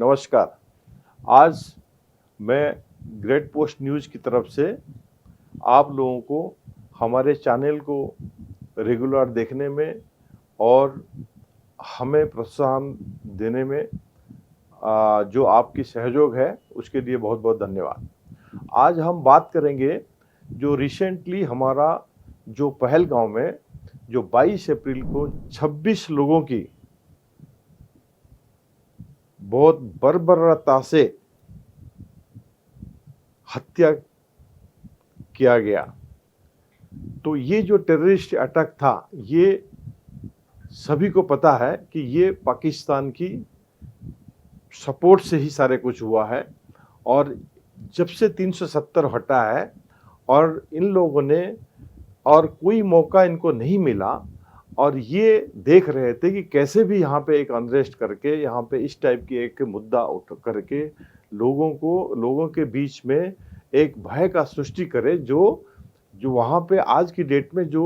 नमस्कार। आज मैं ग्रेट पोस्ट न्यूज़ की तरफ से आप लोगों को हमारे चैनल को रेगुलर देखने में और हमें प्रोत्साहन देने में जो आपकी सहयोग है उसके लिए बहुत बहुत धन्यवाद। आज हम बात करेंगे जो रिसेंटली हमारा जो पहलगाम में जो 22 अप्रैल को 26 लोगों की बहुत बर्बरता से हत्या किया गया। तो ये जो टेररिस्ट अटैक था, ये सभी को पता है कि ये पाकिस्तान की सपोर्ट से ही सारे कुछ हुआ है। और जब से 370 हटा है और इन लोगों ने और कोई मौका इनको नहीं मिला और ये देख रहे थे कि कैसे भी यहाँ पे एक अनरेस्ट करके यहाँ पे इस टाइप की एक मुद्दा उठ करके लोगों के बीच में एक भय का सृष्टि करे। जो वहाँ पे आज की डेट में जो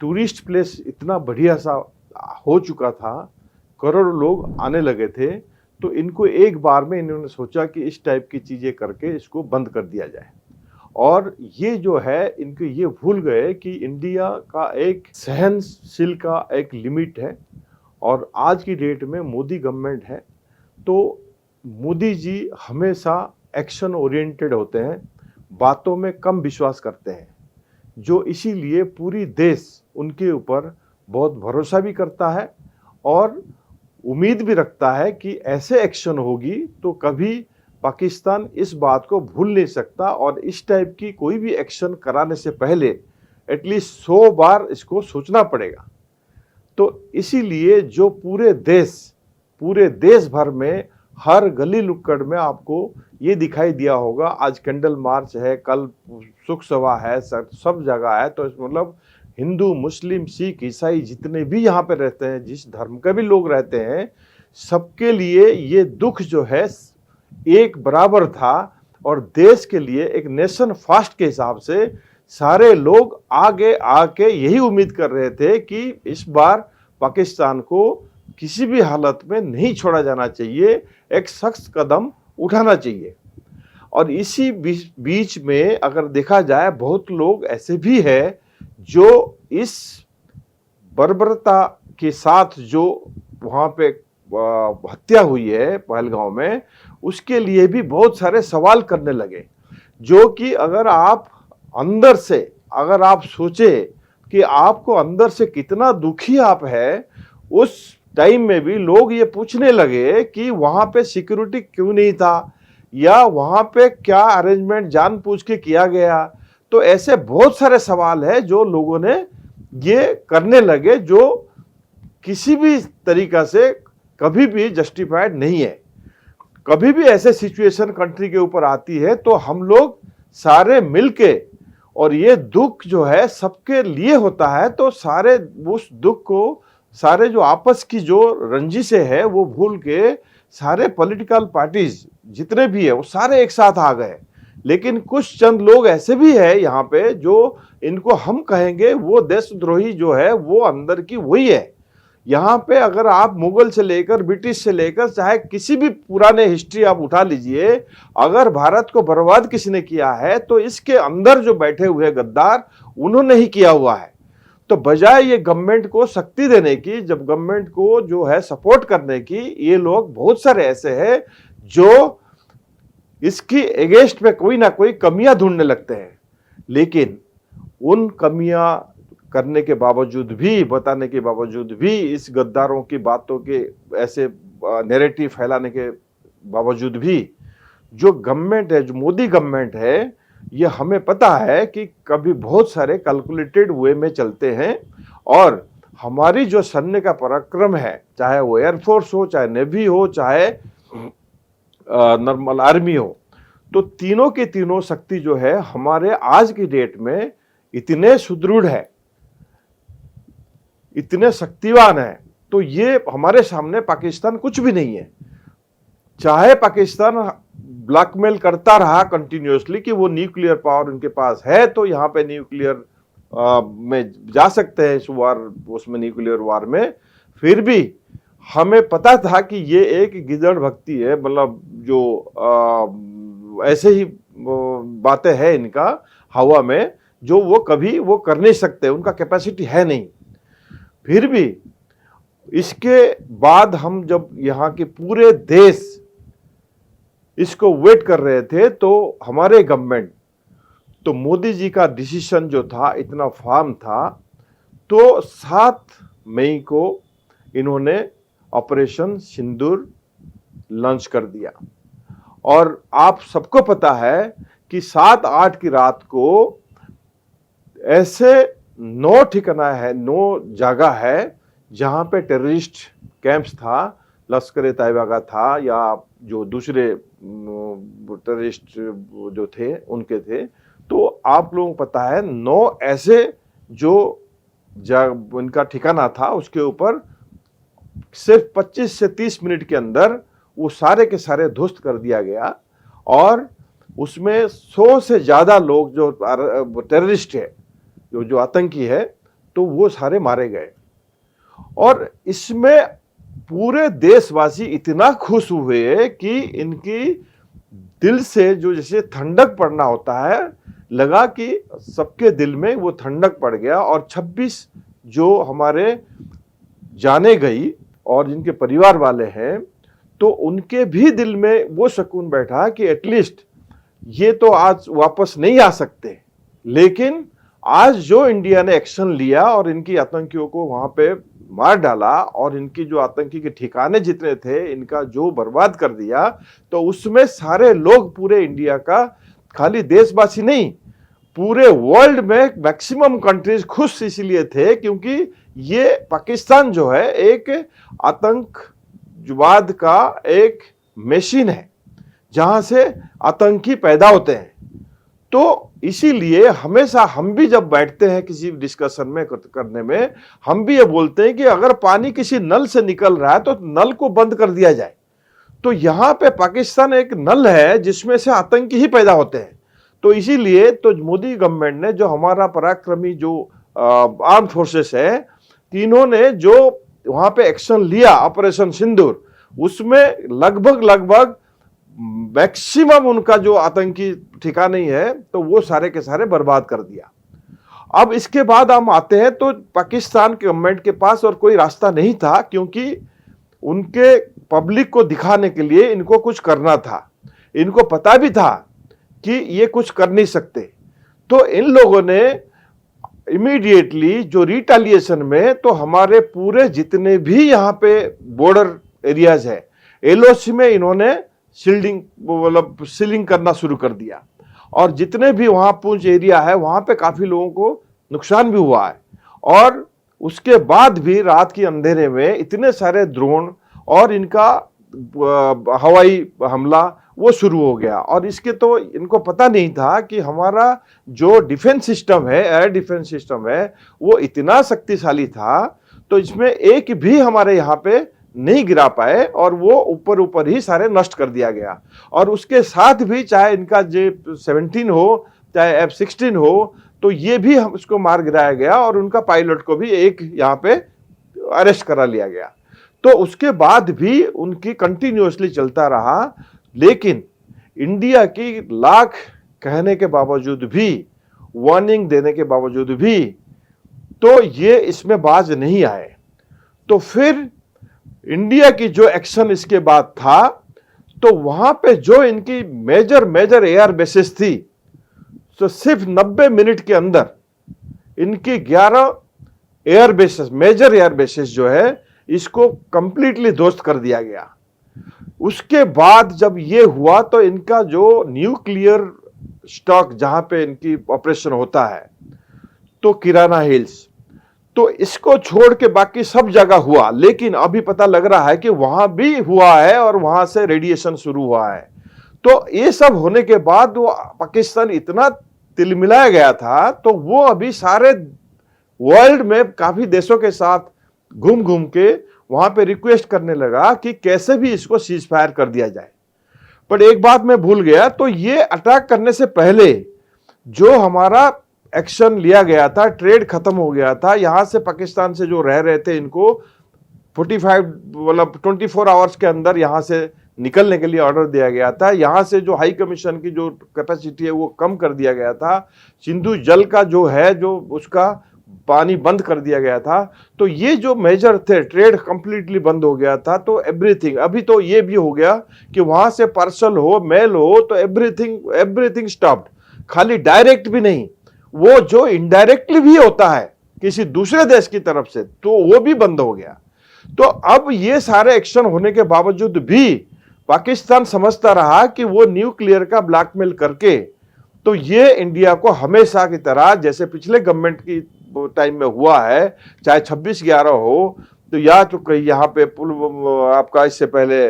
टूरिस्ट प्लेस इतना बढ़िया सा हो चुका था, करोड़ों लोग आने लगे थे, तो इनको एक बार में इन्होंने सोचा कि इस टाइप की चीज़ें करके इसको बंद कर दिया जाए। और ये जो है इनके ये भूल गए कि इंडिया का एक सहनशील का एक लिमिट है और आज की डेट में मोदी गवर्नमेंट है। तो मोदी जी हमेशा एक्शन ओरिएंटेड होते हैं, बातों में कम विश्वास करते हैं, जो इसीलिए पूरी देश उनके ऊपर बहुत भरोसा भी करता है और उम्मीद भी रखता है कि ऐसे एक्शन होगी तो कभी पाकिस्तान इस बात को भूल नहीं सकता और इस टाइप की कोई भी एक्शन कराने से पहले एटलीस्ट 100 बार इसको सोचना पड़ेगा। तो इसीलिए जो पूरे देश भर में हर गली नुक्कड़ में आपको ये दिखाई दिया होगा। आज कैंडल मार्च है, कल सुख सभा है, सब जगह है। तो मतलब हिंदू, मुस्लिम, सिख, ईसाई जितने भी यहाँ पे रहते हैं, जिस धर्म के भी लोग रहते हैं, सबके लिए ये दुख जो है एक बराबर था। और देश के लिए एक नेशन फास्ट के हिसाब से सारे लोग आगे आके यही उम्मीद कर रहे थे कि इस बार पाकिस्तान को किसी भी हालत में नहीं छोड़ा जाना चाहिए, एक सख्त कदम उठाना चाहिए। और इसी बीच में अगर देखा जाए, बहुत लोग ऐसे भी हैं जो इस बर्बरता के साथ जो वहाँ पे हत्या हुई है पहलगाम में, उसके लिए भी बहुत सारे सवाल करने लगे। जो कि अगर आप अंदर से अगर आप सोचे कि आपको अंदर से कितना दुखी आप है, उस टाइम में भी लोग ये पूछने लगे कि वहाँ पे सिक्योरिटी क्यों नहीं था या वहाँ पे क्या अरेंजमेंट जानबूझ के किया गया। तो ऐसे बहुत सारे सवाल है जो लोगों ने ये करने लगे, जो किसी भी तरीका से कभी भी जस्टिफाइड नहीं है। कभी भी ऐसे सिचुएशन कंट्री के ऊपर आती है तो हम लोग सारे मिलके, और ये दुख जो है सबके लिए होता है, तो सारे उस दुख को सारे जो आपस की जो रंजिशें है वो भूल के सारे पॉलिटिकल पार्टीज जितने भी है वो सारे एक साथ आ गए। लेकिन कुछ चंद लोग ऐसे भी है यहाँ पे जो इनको हम कहेंगे वो देशद्रोही जो है वो अंदर की वही है। यहाँ पे अगर आप मुगल से लेकर ब्रिटिश से लेकर चाहे किसी भी पुराने हिस्ट्री आप उठा लीजिए, अगर भारत को बर्बाद किसी ने किया है तो इसके अंदर जो बैठे हुए गद्दार उन्होंने ही किया हुआ है। तो बजाय ये गवर्नमेंट को शक्ति देने की, जब गवर्नमेंट को जो है सपोर्ट करने की, ये लोग बहुत सारे ऐसे हैं जो इसकी अगेंस्ट में कोई ना कोई कमियां ढूंढने लगते हैं। लेकिन उन कमियां करने के बावजूद भी, बताने के बावजूद भी, इस गद्दारों की बातों के ऐसे नैरेटिव फैलाने के बावजूद भी, जो गवर्नमेंट है, जो मोदी गवर्नमेंट है, ये हमें पता है कि कभी बहुत सारे कैलकुलेटेड वे में चलते हैं। और हमारी जो सैन्य का पराक्रम है, चाहे वो एयरफोर्स हो, चाहे नेवी हो, चाहे नॉर्मल आर्मी हो, तो तीनों की तीनों शक्ति जो है हमारे आज की डेट में इतने सुदृढ़ है, इतने शक्तिवान है, तो ये हमारे सामने पाकिस्तान कुछ भी नहीं है। चाहे पाकिस्तान ब्लैकमेल करता रहा कंटिन्यूअसली कि वो न्यूक्लियर पावर उनके पास है, तो यहाँ पे न्यूक्लियर में जा सकते हैं इस वार, उसमें न्यूक्लियर वार में, फिर भी हमें पता था कि ये एक गिदड़ भक्ति है, मतलब जो ऐसे ही बातें हैं इनका हवा में, जो वो कभी वो कर नहीं सकते, उनका कैपेसिटी है नहीं। फिर भी इसके बाद हम जब यहाँ के पूरे देश इसको वेट कर रहे थे, तो हमारे गवर्नमेंट, तो मोदी जी का डिसीजन जो था इतना फर्म था, तो 7 मई को इन्होंने ऑपरेशन सिंदूर लॉन्च कर दिया। और आप सबको पता है कि 7-8 की रात को ऐसे 9 ठिकाना है, 9 जगह है जहां पे टेररिस्ट कैंप्स था, लश्कर तैयबा का था या जो दूसरे टेररिस्ट जो थे उनके थे। तो आप लोगों को पता है 9 ऐसे जो उनका ठिकाना था, उसके ऊपर सिर्फ 25 से 30 मिनट के अंदर वो सारे के सारे ध्वस्त कर दिया गया। और उसमें 100 से ज्यादा लोग जो टेररिस्ट है, जो आतंकी है, तो वो सारे मारे गए। और इसमें पूरे देशवासी इतना खुश हुए कि इनकी दिल से जो जैसे ठंडक पड़ना होता है, लगा कि सबके दिल में वो ठंडक पड़ गया। और 26 जो हमारे जाने गई और जिनके परिवार वाले हैं, तो उनके भी दिल में वो सुकून बैठा कि एटलीस्ट ये तो आज वापस नहीं आ सकते, लेकिन आज जो इंडिया ने एक्शन लिया और इनकी आतंकियों को वहां पे मार डाला और इनकी जो आतंकी के ठिकाने जितने थे इनका जो बर्बाद कर दिया, तो उसमें सारे लोग, पूरे इंडिया का, खाली देशवासी नहीं, पूरे वर्ल्ड में मैक्सिमम कंट्रीज खुश इसलिए थे क्योंकि ये पाकिस्तान जो है एक आतंकवाद का एक मशीन है जहां से आतंकी पैदा होते हैं। तो इसीलिए हमेशा हम भी जब बैठते हैं किसी डिस्कशन में करने में, हम भी ये बोलते हैं कि अगर पानी किसी नल से निकल रहा है तो नल को बंद कर दिया जाए। तो यहाँ पे पाकिस्तान एक नल है जिसमें से आतंकी ही पैदा होते हैं। तो इसीलिए तो मोदी गवर्नमेंट ने, जो हमारा पराक्रमी जो आर्म फोर्सेस है, तीनों ने जो वहां पे एक्शन लिया ऑपरेशन सिंदूर, उसमें लगभग मैक्सिमम उनका जो आतंकी ठिकाने है, तो वो सारे के सारे बर्बाद कर दिया। अब इसके बाद हम आते हैं तो पाकिस्तान के गवर्नमेंट के पास और कोई रास्ता नहीं था, क्योंकि उनके पब्लिक को दिखाने के लिए इनको कुछ करना था। इनको पता भी था कि ये कुछ कर नहीं सकते। तो इन लोगों ने इमीडिएटली जो रिटेलिएशन में, तो हमारे पूरे जितने भी यहाँ पे बॉर्डर एरियाज है, एलओसी में इन्होंने सीलिंग करना शुरू कर दिया। और जितने भी वहां पूंछ एरिया है वहां पे काफी लोगों को नुकसान भी हुआ है। और उसके बाद भी रात के अंधेरे में इतने सारे ड्रोन और इनका हवाई हमला वो शुरू हो गया। और इसके तो इनको पता नहीं था कि हमारा जो डिफेंस सिस्टम है, एयर डिफेंस सिस्टम है, वो इतना शक्तिशाली था, तो इसमें एक भी हमारे यहाँ पे नहीं गिरा पाए और वो ऊपर ही सारे नष्ट कर दिया गया। और उसके साथ भी चाहे इनका J-17 हो चाहे F-16 हो, तो ये भी हम उसको मार गिराया गया और उनका पायलट को भी एक यहाँ पे अरेस्ट करा लिया गया। तो उसके बाद भी उनकी कंटिन्यूअसली चलता रहा। लेकिन इंडिया की लाख कहने के बावजूद भी, वार्निंग देने के बावजूद भी, तो ये इसमें बाज नहीं आए। तो फिर इंडिया की जो एक्शन इसके बाद था, तो वहां पे जो इनकी मेजर एयर बेसेस थी, तो सिर्फ 90 मिनट के अंदर इनकी 11 air bases, major air bases जो है, इसको कंप्लीटली ध्वस्त कर दिया गया। उसके बाद जब ये हुआ तो इनका जो न्यूक्लियर स्टॉक जहां पे इनकी ऑपरेशन होता है, तो किराना हिल्स, तो इसको छोड़ के बाकी सब जगह हुआ। लेकिन अभी पता लग रहा है कि वहां भी हुआ है और वहां से रेडिएशन शुरू हुआ है। तो ये सब होने के बाद वो पाकिस्तान इतना तिलमिलाया गया था, तो वो अभी सारे वर्ल्ड में काफी देशों के साथ घूम के वहां पे रिक्वेस्ट करने लगा कि कैसे भी इसको सीज फायर कर दिया जाए। पर एक बात मैं भूल गया, तो ये अटैक करने से पहले जो हमारा एक्शन लिया गया था, ट्रेड खत्म हो गया था, यहां से पाकिस्तान से जो रह रहे थे इनको 45 मतलब 24 आवर्स के अंदर यहाँ से निकलने के लिए ऑर्डर दिया गया था। यहाँ से जो हाई कमीशन की जो कैपेसिटी है वो कम कर दिया गया था। सिंधु जल का जो है जो उसका पानी बंद कर दिया गया था। तो ये जो मेजर थे, ट्रेड कंप्लीटली बंद हो गया था। तो एवरीथिंग, अभी तो ये भी हो गया कि वहां से पार्सल हो, मेल हो, तो एवरीथिंग स्टॉप्ड। खाली डायरेक्ट भी नहीं, वो जो इनडायरेक्टली भी होता है किसी दूसरे देश की तरफ से, तो वो भी बंद हो गया। तो अब ये सारे एक्शन होने के बावजूद भी पाकिस्तान समझता रहा कि वो न्यूक्लियर का ब्लैकमेल करके, तो ये इंडिया को हमेशा की तरह जैसे पिछले गवर्नमेंट की टाइम में हुआ है, चाहे 26/11 हो, तो या तो कहीं यहाँ पे आपका इससे पहले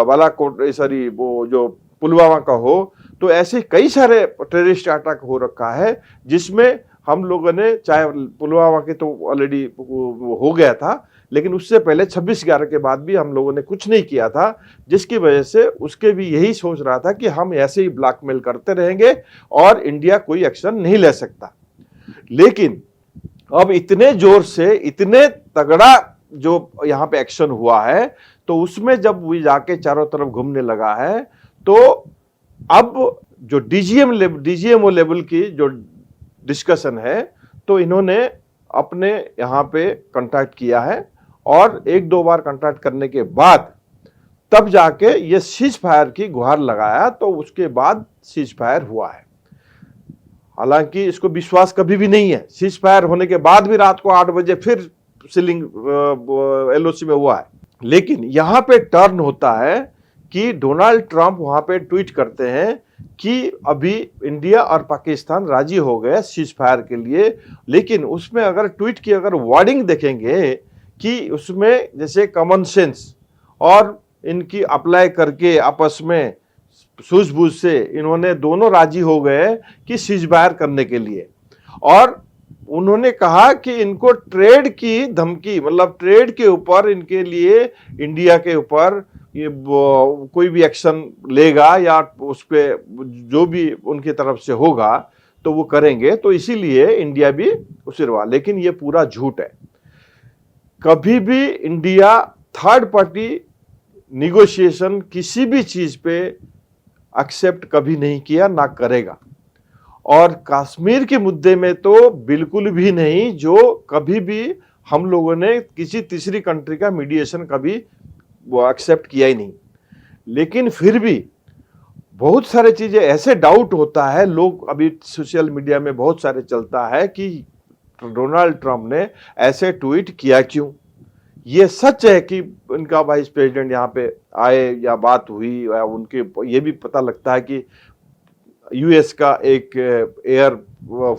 बालाकोट, सॉरी वो जो पुलवामा का हो, तो ऐसे कई सारे टेररिस्ट अटैक हो रखा है जिसमें हम लोगों ने, चाहे पुलवामा के तो ऑलरेडी हो गया था, लेकिन उससे पहले 26/11 के बाद भी हम लोगों ने कुछ नहीं किया था, जिसकी वजह से उसके भी यही सोच रहा था कि हम ऐसे ही ब्लैकमेल करते रहेंगे और इंडिया कोई एक्शन नहीं ले सकता। लेकिन अब इतने जोर से, इतने तगड़ा जो यहाँ पे एक्शन हुआ है, तो उसमें जब वो जाके चारों तरफ घूमने लगा है, तो अब जो डीजीएमओ लेवल की जो डिस्कशन है, तो इन्होंने अपने यहाँ पे कांटेक्ट किया है और 1-2 बार कांटेक्ट करने के बाद तब जाके ये सीज फायर की गुहार लगाया, तो उसके बाद सीज फायर हुआ है। हालांकि इसको विश्वास कभी भी नहीं है, सीज फायर होने के बाद भी रात को 8 बजे फिर सीलिंग एलओसी में हुआ है। लेकिन यहाँ पे टर्न होता है कि डोनाल्ड ट्रंप वहां पे ट्वीट करते हैं कि अभी इंडिया और पाकिस्तान राजी हो गए सीज फायर के लिए। लेकिन उसमें अगर ट्वीट की अगर वर्डिंग देखेंगे कि उसमें जैसे कॉमन सेंस और इनकी अप्लाई करके आपस में सूझबूझ से इन्होंने दोनों राजी हो गए कि सीज फायर करने के लिए। और उन्होंने कहा कि इनको ट्रेड की धमकी, मतलब ट्रेड के ऊपर इनके लिए इंडिया के ऊपर ये कोई भी एक्शन लेगा या उस पर जो भी उनकी तरफ से होगा तो वो करेंगे, तो इसीलिए इंडिया भी उसिरवा। लेकिन ये पूरा झूठ है। कभी भी इंडिया थर्ड पार्टी निगोशिएशन किसी भी चीज पे एक्सेप्ट कभी नहीं किया, ना करेगा। और कश्मीर के मुद्दे में तो बिल्कुल भी नहीं, जो कभी भी हम लोगों ने किसी तीसरी कंट्री का मीडिएशन कभी वो एक्सेप्ट किया ही नहीं। लेकिन फिर भी बहुत सारे चीजें ऐसे डाउट होता है, लोग अभी सोशल मीडिया में बहुत सारे चलता है कि डोनाल्ड ट्रंप ने ऐसे ट्वीट किया क्यों। ये सच है कि उनका वाइस प्रेसिडेंट यहाँ पे आए या बात हुई या उनके, ये भी पता लगता है कि यूएस का एक एयर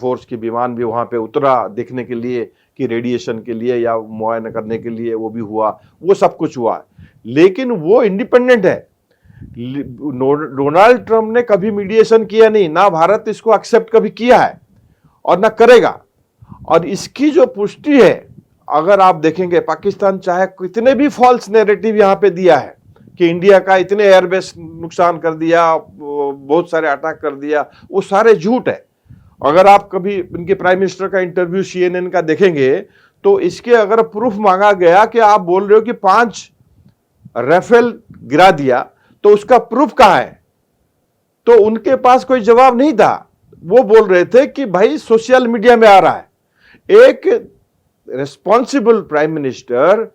फोर्स की विमान भी वहां पे उतरा देखने के लिए कि रेडिएशन के लिए या मुआयना करने के लिए, वो भी हुआ, वो सब कुछ हुआ। लेकिन वो इंडिपेंडेंट है। डोनाल्ड ट्रंप ने कभी मीडिएशन किया नहीं, ना भारत इसको एक्सेप्ट कभी किया है और ना करेगा। और इसकी जो पुष्टि है, अगर आप देखेंगे पाकिस्तान चाहे कितने भी फॉल्स नैरेटिव यहाँ पे दिया है कि इंडिया का इतने एयरबेस नुकसान कर दिया, बहुत सारे अटैक कर दिया, वो सारे झूठ है। अगर आप कभी इनके प्राइम मिनिस्टर का इंटरव्यू CNN का देखेंगे, तो इसके अगर प्रूफ मांगा गया कि आप बोल रहे हो कि 5 राफेल गिरा दिया, तो उसका प्रूफ कहां है, तो उनके पास कोई जवाब नहीं था। वो बोल रहे थे कि भाई सोशल मीडिया में आ रहा है। एक रिस्पॉन्सिबल प्राइम मिनिस्टर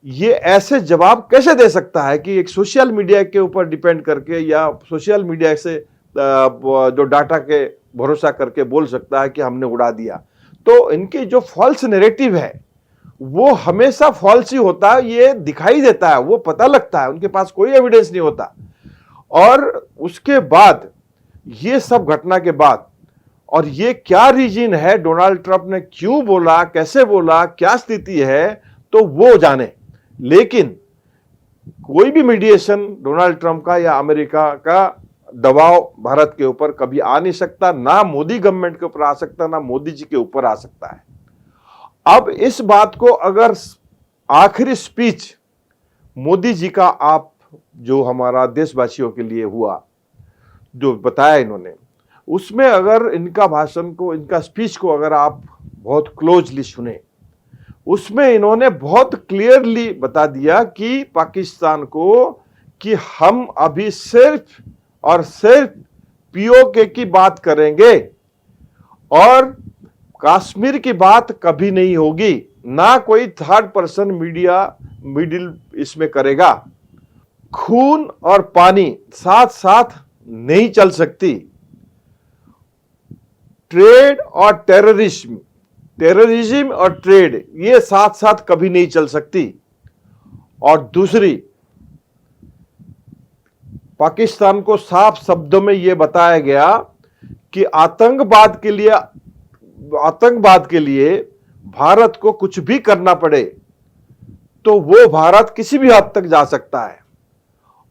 ये ऐसे जवाब कैसे दे सकता है कि एक सोशल मीडिया के ऊपर डिपेंड करके या सोशल मीडिया से जो डाटा के भरोसा करके बोल सकता है कि हमने उड़ा दिया। तो इनकी जो फॉल्स नैरेटिव है वो हमेशा फॉल्स ही होता है, ये दिखाई देता है, वो पता लगता है, उनके पास कोई एविडेंस नहीं होता। और उसके बाद ये सब घटना के बाद, और ये क्या रीजन है, डोनाल्ड ट्रंप ने क्यों बोला, कैसे बोला, क्या स्थिति है, तो वो जाने। लेकिन कोई भी मीडिएशन डोनाल्ड ट्रंप का या अमेरिका का दबाव भारत के ऊपर कभी आ नहीं सकता, ना मोदी गवर्नमेंट के ऊपर आ सकता, ना मोदी जी के ऊपर आ सकता है। अब इस बात को अगर आखिरी स्पीच मोदी जी का आप जो हमारा देशवासियों के लिए हुआ, जो बताया इन्होंने, उसमें अगर इनका भाषण को, इनका स्पीच को अगर आप बहुत क्लोजली सुने, उसमें इन्होंने बहुत क्लियरली बता दिया कि पाकिस्तान को कि हम अभी सिर्फ और सिर्फ पीओके की बात करेंगे और कश्मीर की बात कभी नहीं होगी, ना कोई थर्ड पर्सन मीडिया मिडिल इसमें करेगा। खून और पानी साथ साथ नहीं चल सकती। ट्रेड और टेररिज्म और ट्रेड ये साथ साथ कभी नहीं चल सकती। और दूसरी, पाकिस्तान को साफ शब्दों में यह बताया गया कि आतंकवाद के लिए भारत को कुछ भी करना पड़े तो वो भारत किसी भी हद तक जा सकता है।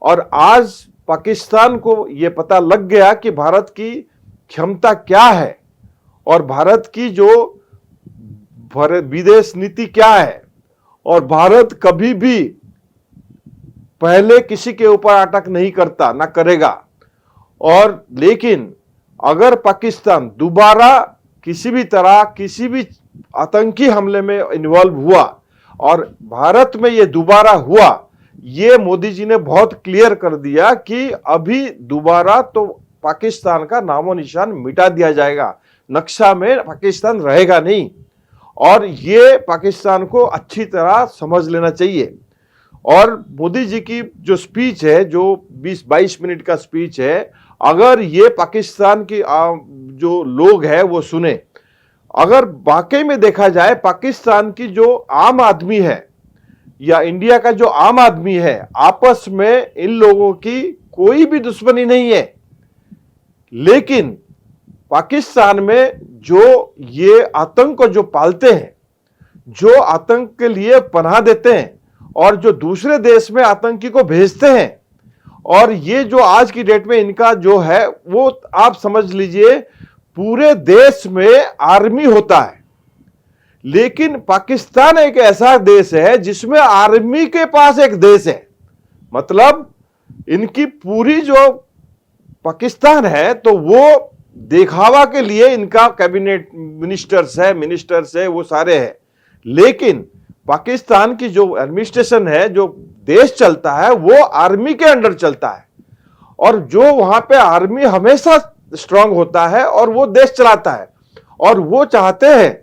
और आज पाकिस्तान को यह पता लग गया कि भारत की क्षमता क्या है और भारत की जो विदेश नीति क्या है, और भारत कभी भी पहले किसी के ऊपर अटैक नहीं करता, ना करेगा। और लेकिन अगर पाकिस्तान दोबारा किसी भी तरह किसी भी आतंकी हमले में इन्वॉल्व हुआ और भारत में ये दोबारा हुआ, ये मोदी जी ने बहुत क्लियर कर दिया कि अभी दोबारा तो पाकिस्तान का नामो निशान मिटा दिया जाएगा, नक्शा में पाकिस्तान रहेगा नहीं। और ये पाकिस्तान को अच्छी तरह समझ लेना चाहिए। और मोदी जी की जो स्पीच है, जो 20-22 मिनट का स्पीच है, अगर ये पाकिस्तान की जो लोग हैं वो सुने, अगर वाकई में देखा जाए पाकिस्तान की जो आम आदमी है या इंडिया का जो आम आदमी है, आपस में इन लोगों की कोई भी दुश्मनी नहीं है। लेकिन पाकिस्तान में जो ये आतंक को जो पालते हैं, जो आतंक के लिए पनाह देते हैं और जो दूसरे देश में आतंकी को भेजते हैं, और ये जो आज की डेट में इनका जो है वो आप समझ लीजिए पूरे देश में आर्मी होता है। लेकिन पाकिस्तान एक ऐसा देश है जिसमें आर्मी के पास एक देश है। मतलब इनकी पूरी जो पाकिस्तान है तो वो दिखावा के लिए इनका कैबिनेट मिनिस्टर्स है वो सारे हैं। लेकिन पाकिस्तान की जो एडमिनिस्ट्रेशन है, जो देश चलता है, वो आर्मी के अंडर चलता है। और जो वहां पे आर्मी हमेशा स्ट्रांग होता है और वो देश चलाता है, और वो चाहते हैं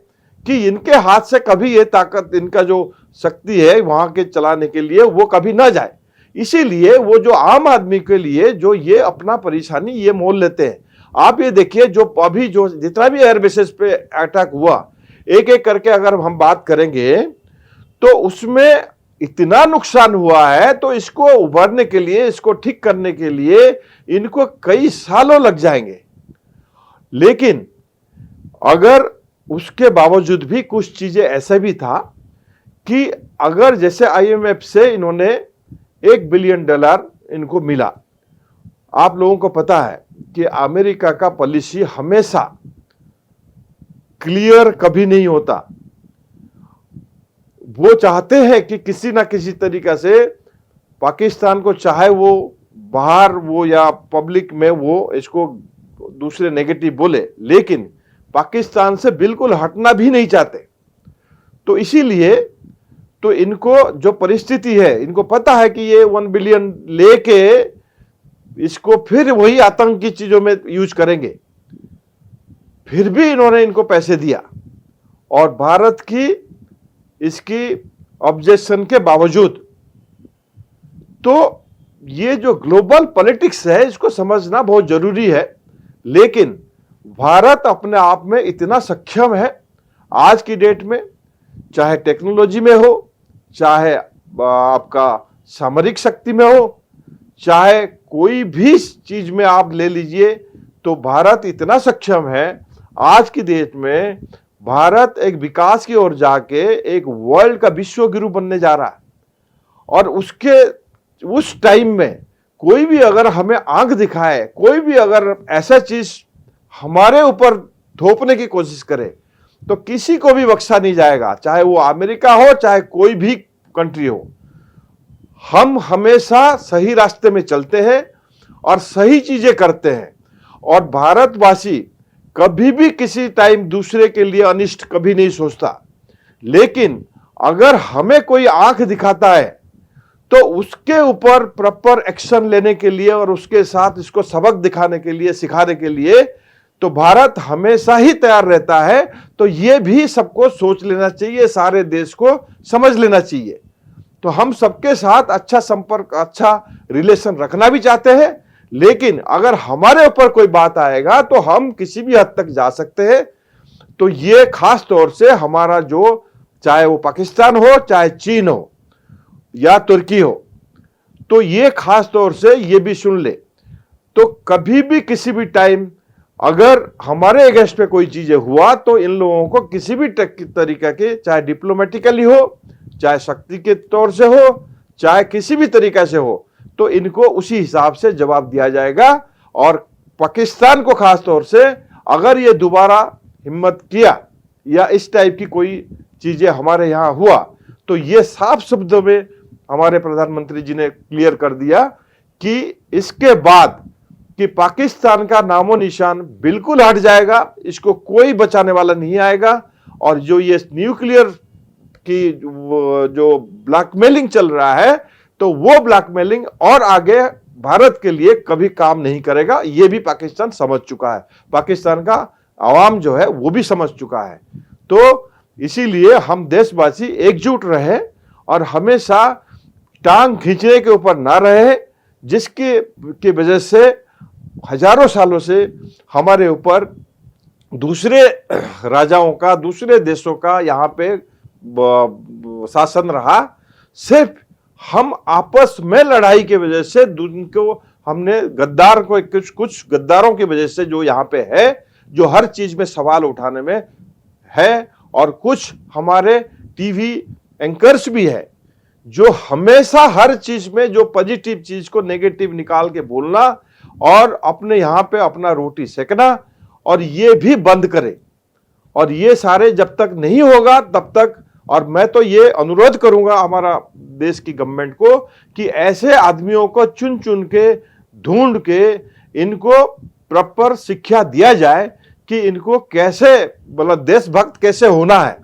कि इनके हाथ से कभी ये ताकत, इनका जो शक्ति है वहां के चलाने के लिए, वो कभी ना जाए। इसीलिए वो जो आम आदमी के लिए जो ये अपना परेशानी ये मोल लेते हैं। आप ये देखिए जो अभी जो जितना भी एयरबेसेस पे अटैक हुआ, एक एक करके अगर हम बात करेंगे तो उसमें इतना नुकसान हुआ है, तो इसको उभरने के लिए, इसको ठीक करने के लिए इनको कई सालों लग जाएंगे। लेकिन अगर उसके बावजूद भी कुछ चीजें ऐसे भी था कि अगर जैसे आईएमएफ से इन्होंने $1 बिलियन इनको मिला। आप लोगों को पता है कि अमेरिका का पॉलिसी हमेशा क्लियर कभी नहीं होता। वो चाहते हैं कि किसी ना किसी तरीका से पाकिस्तान को, चाहे वो बाहर वो या पब्लिक में वो इसको दूसरे नेगेटिव बोले, लेकिन पाकिस्तान से बिल्कुल हटना भी नहीं चाहते। तो इसीलिए तो इनको जो परिस्थिति है, इनको पता है कि ये 1 बिलियन लेके इसको फिर वही आतंक की चीजों में यूज करेंगे। फिर भी इन्होंने इनको पैसे दिया, और भारत की इसकी ऑब्जेक्शन के बावजूद। तो ये जो ग्लोबल पॉलिटिक्स है इसको समझना बहुत जरूरी है। लेकिन भारत अपने आप में इतना सक्षम है आज की डेट में, चाहे टेक्नोलॉजी में हो, चाहे आपका सामरिक शक्ति में हो, चाहे कोई भी चीज में आप ले लीजिए, तो भारत इतना सक्षम है आज की डेट में। भारत एक विकास की ओर जाके एक वर्ल्ड का विश्व गुरु बनने जा रहा है। और उस टाइम में कोई भी अगर हमें आंख दिखाए, कोई भी अगर ऐसा चीज हमारे ऊपर थोपने की कोशिश करे, तो किसी को भी बख्शा नहीं जाएगा, चाहे वो अमेरिका हो, चाहे कोई भी कंट्री हो। हम हमेशा सही रास्ते में चलते हैं और सही चीजें करते हैं। और भारतवासी कभी भी किसी टाइम दूसरे के लिए अनिष्ट कभी नहीं सोचता। लेकिन अगर हमें कोई आंख दिखाता है तो उसके ऊपर प्रॉपर एक्शन लेने के लिए और उसके साथ इसको सबक दिखाने के लिए, सिखाने के लिए तो भारत हमेशा ही तैयार रहता है। तो ये भी सबको सोच लेना चाहिए, सारे देश को समझ लेना चाहिए। तो हम सबके साथ अच्छा संपर्क, अच्छा रिलेशन रखना भी चाहते हैं, लेकिन अगर हमारे ऊपर कोई बात आएगा तो हम किसी भी हद तक जा सकते हैं। तो ये खास तौर से हमारा जो, चाहे वो पाकिस्तान हो, चाहे चीन हो या तुर्की हो, तो ये खास तौर से ये भी सुन ले, तो कभी भी किसी भी टाइम अगर हमारे अगेंस्ट पे कोई चीजें हुआ तो इन लोगों को किसी भी तरीके के, चाहे डिप्लोमेटिकली हो, चाहे शक्ति के तौर से हो, चाहे किसी भी तरीके से हो, तो इनको उसी हिसाब से जवाब दिया जाएगा। और पाकिस्तान को खास तौर से अगर ये दोबारा हिम्मत किया या इस टाइप की कोई चीजें हमारे यहां हुआ, तो ये साफ शब्दों में हमारे प्रधानमंत्री जी ने क्लियर कर दिया कि इसके बाद कि पाकिस्तान का नामो निशान बिल्कुल हट जाएगा, इसको कोई बचाने वाला नहीं आएगा। और जो ये न्यूक्लियर की जो ब्लैकमेलिंग चल रहा है, तो वो ब्लैकमेलिंग और आगे भारत के लिए कभी काम नहीं करेगा। ये भी पाकिस्तान समझ चुका है, पाकिस्तान का आवाम जो है वो भी समझ चुका है। तो इसीलिए हम देशवासी एकजुट रहे और हमेशा टांग खींचने के ऊपर ना रहे, जिसके वजह से हजारों सालों से हमारे ऊपर दूसरे राजाओं का, दूसरे देशों का यहाँ पे शासन रहा। सिर्फ हम आपस में लड़ाई की वजह से उनको हमने गद्दार को, कुछ गद्दारों की वजह से जो यहाँ पे है, जो हर चीज में सवाल उठाने में है, और कुछ हमारे टीवी एंकर्स भी है जो हमेशा हर चीज में जो पॉजिटिव चीज को नेगेटिव निकाल के बोलना और अपने यहाँ पे अपना रोटी सेकना, और ये भी बंद करे। और ये सारे जब तक नहीं होगा तब तक, और मैं तो ये अनुरोध करूंगा हमारा देश की गवर्नमेंट को कि ऐसे आदमियों को चुन चुन के, ढूंढ के इनको प्रॉपर शिक्षा दिया जाए कि इनको कैसे, मतलब देशभक्त कैसे होना है,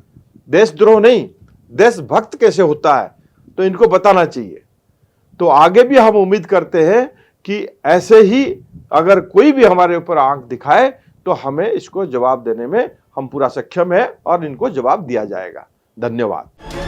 देशद्रोह नहीं, देशभक्त कैसे होता है, तो इनको बताना चाहिए। तो आगे भी हम उम्मीद करते हैं कि ऐसे ही अगर कोई भी हमारे ऊपर आंख दिखाए तो हमें इसको जवाब देने में हम पूरा सक्षम है और इनको जवाब दिया जाएगा। धन्यवाद।